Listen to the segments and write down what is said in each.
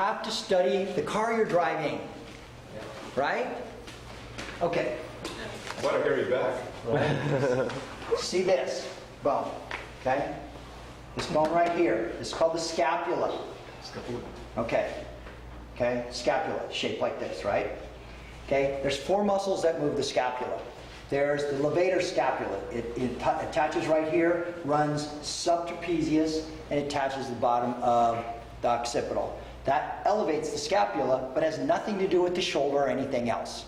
have to study the car you're driving, right? Okay. What a hairy back. See this bone, okay? This bone right here. This is called the scapula. Scapula. Okay. Okay, scapula, shaped like this, right? Okay, there's 4 muscles that move the scapula. There's the levator scapula. It attaches right here, runs subtrapezius, and attaches the bottom of the occipital. That elevates the scapula, but has nothing to do with the shoulder or anything else.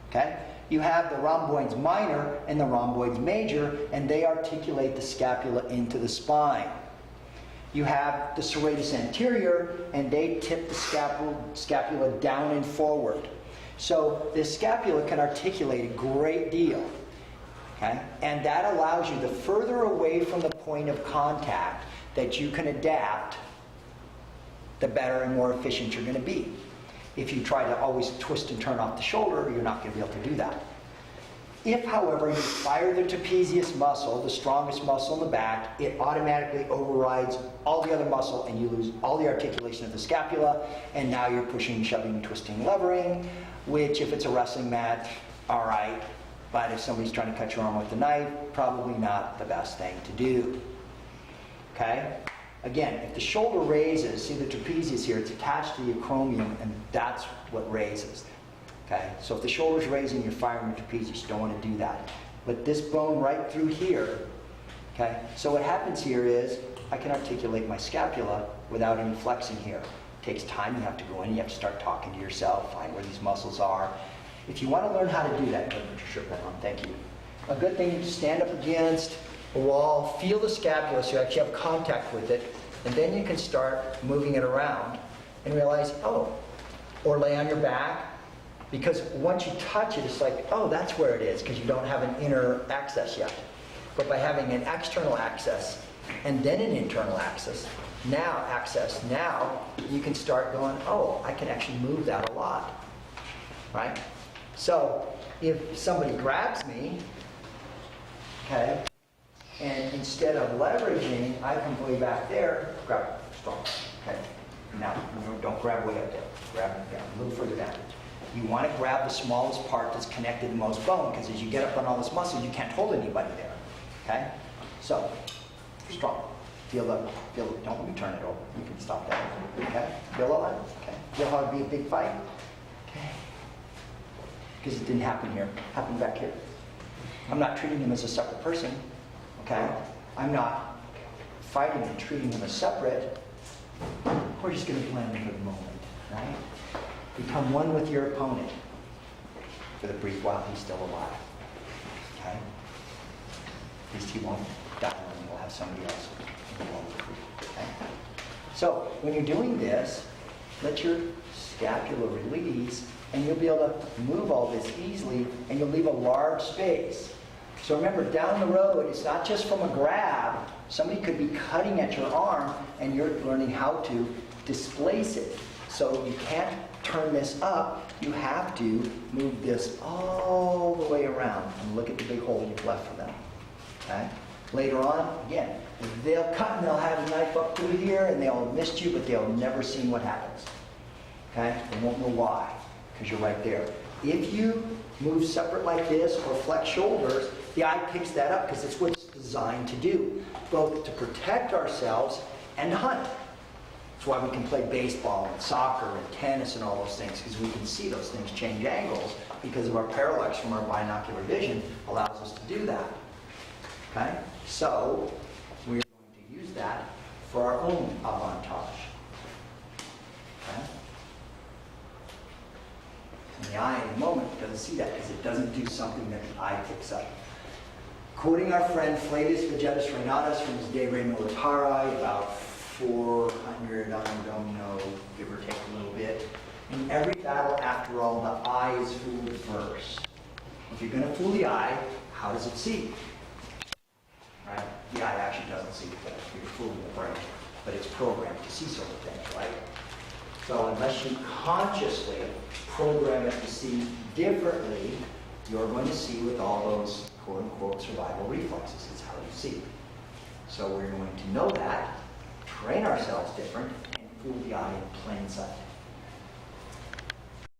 Okay? You have the rhomboids minor and the rhomboids major, and they articulate the scapula into the spine. You have the serratus anterior, and they tip the scapula down and forward. So the scapula can articulate a great deal. Okay? And that allows you, the further away from the point of contact that you can adapt, the better and more efficient you're going to be. If you try to always twist and turn off the shoulder, you're not going to be able to do that. If, however, you fire the trapezius muscle, the strongest muscle in the back, it automatically overrides all the other muscle and you lose all the articulation of the scapula, and now you're pushing, shoving, twisting, levering, which if it's a wrestling match, all right, but if somebody's trying to cut your arm with a knife, probably not the best thing to do. Okay? Again, if the shoulder raises, see the trapezius here, it's attached to the acromion, and that's what raises. Okay? So if the shoulder's raising, you're firing the trapezius. You don't want to do that. But this bone right through here, okay? So what happens here is I can articulate my scapula without any flexing here. It takes time. You have to go in. You have to start talking to yourself, find where these muscles are. If you want to learn how to do that, go put your shirt back on. Thank you. A good thing is to stand up against a wall, feel the scapula so you actually have contact with it, and then you can start moving it around and realize, oh, or lay on your back. Because once you touch it, it's like, oh, that's where it is, because you don't have an inner access yet. But by having an external access and then an internal access, now you can start going, oh, I can actually move that a lot, right? So if somebody grabs me, okay, and instead of leveraging, I can go back there, grab it, strong, okay? Now, don't grab way up there, grab it down, a little further down. You want to grab the smallest part that's connected to the most bone, because as you get up on all this muscle, you can't hold anybody there. Okay? So, strong. Feel it. Don't let me turn it over. You can stop that. Okay? Feel it? Okay. Feel how it'd be a big fight? Okay. Because it didn't happen here. It happened back here. I'm not treating him as a separate person. Okay? I'm not fighting and treating him as separate. We're just going to blend for the moment. Right? Become one with your opponent for the brief while he's still alive. Okay? At least he won't die and we'll have somebody else. Okay? So when you're doing this, let your scapula release and you'll be able to move all this easily and you'll leave a large space. So remember, down the road, it's not just from a grab. Somebody could be cutting at your arm and you're learning how to displace it. So you can't turn this up, you have to move this all the way around and look at the big hole you've left for them. Okay? Later on, again, they'll cut and they'll have a knife up through here and they'll have missed you, but they'll never seen what happens. Okay? They won't know why, because you're right there. If you move separate like this or flex shoulders, the eye picks that up because it's what it's designed to do, both to protect ourselves and to hunt. That's why we can play baseball and soccer and tennis and all those things, because we can see those things change angles because of our parallax from our binocular vision allows us to do that. Okay? So we're going to use that for our own avantage. Okay? And the eye in the moment doesn't see that because it doesn't do something that the eye picks up. Quoting our friend Flavius Vegetus Renatus from his De Re Militari, about 400, I don't know, give or take a little bit. In every battle, after all, the eye is fooled first. If you're going to fool the eye, how does it see? Right? The eye actually doesn't see, but you're fooling the brain. But it's programmed to see certain things, right? So unless you consciously program it to see differently, you're going to see with all those quote-unquote survival reflexes. It's how you see. So we're going to know that, train ourselves different, and fool the eye in plain sight.